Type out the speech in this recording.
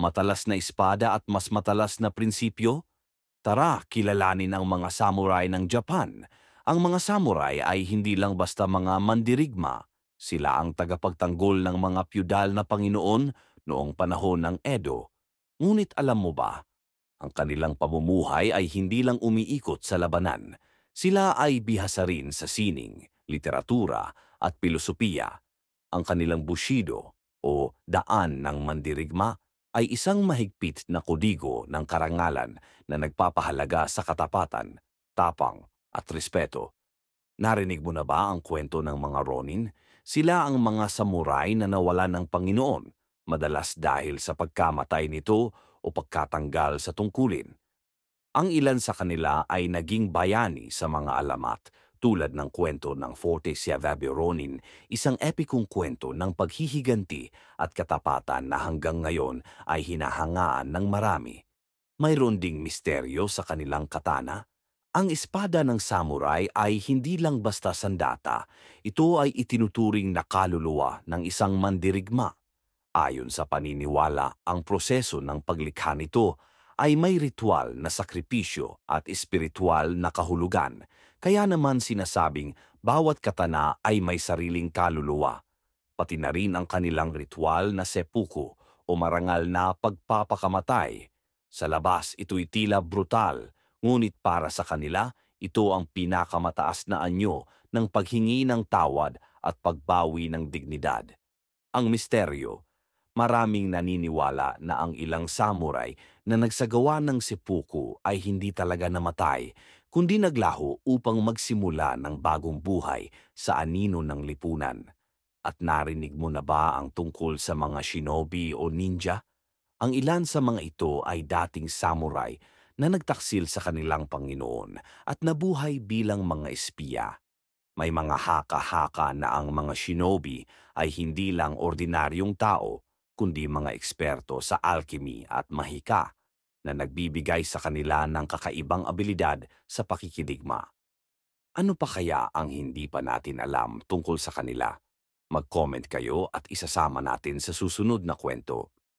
Matalas na espada at mas matalas na prinsipyo? Tara, kilalanin ang mga samurai ng Japan. Ang mga samurai ay hindi lang basta mga mandirigma. Sila ang tagapagtanggol ng mga pyudal na Panginoon noong panahon ng Edo. Ngunit alam mo ba, ang kanilang pamumuhay ay hindi lang umiikot sa labanan. Sila ay bihasa rin sa sining, literatura at pilosopiya. Ang kanilang bushido o daan ng mandirigma ay isang mahigpit na kodigo ng karangalan na nagpapahalaga sa katapatan, tapang at respeto. Narinig mo na ba ang kwento ng mga Ronin? Sila ang mga samurai na nawalan ng Panginoon, madalas dahil sa pagkamatay nito o pagkatanggal sa tungkulin. Ang ilan sa kanila ay naging bayani sa mga alamat tulad ng kwento ng Forte Siavabi Ronin, isang epikong kwento ng paghihiganti at katapatan na hanggang ngayon ay hinahangaan ng marami. Mayroon ding misteryo sa kanilang katana. Ang espada ng samurai ay hindi lang basta sandata, ito ay itinuturing na kaluluwa ng isang mandirigma. Ayon sa paniniwala, ang proseso ng paglikha nito ay may ritual na sakripisyo at espiritual na kahulugan. Kaya naman sinasabing bawat katana ay may sariling kaluluwa, pati na rin ang kanilang ritual na seppuku o marangal na pagpapakamatay. Sa labas, ito'y tila brutal, ngunit para sa kanila, ito ang pinakamataas na anyo ng paghingi ng tawad at pagbawi ng dignidad. Ang misteryo, maraming naniniwala na ang ilang samurai na nagsagawa ng seppuku ay hindi talaga namatay, kundi naglaho upang magsimula ng bagong buhay sa anino ng lipunan. At narinig mo na ba ang tungkol sa mga shinobi o ninja? Ang ilan sa mga ito ay dating samurai na nagtaksil sa kanilang Panginoon at nabuhay bilang mga espiya. May mga haka-haka na ang mga shinobi ay hindi lang ordinaryong tao, kundi mga eksperto sa alchemy at mahika na nagbibigay sa kanila ng kakaibang abilidad sa pakikidigma. Ano pa kaya ang hindi pa natin alam tungkol sa kanila? Mag-comment kayo at isasama natin sa susunod na kwento.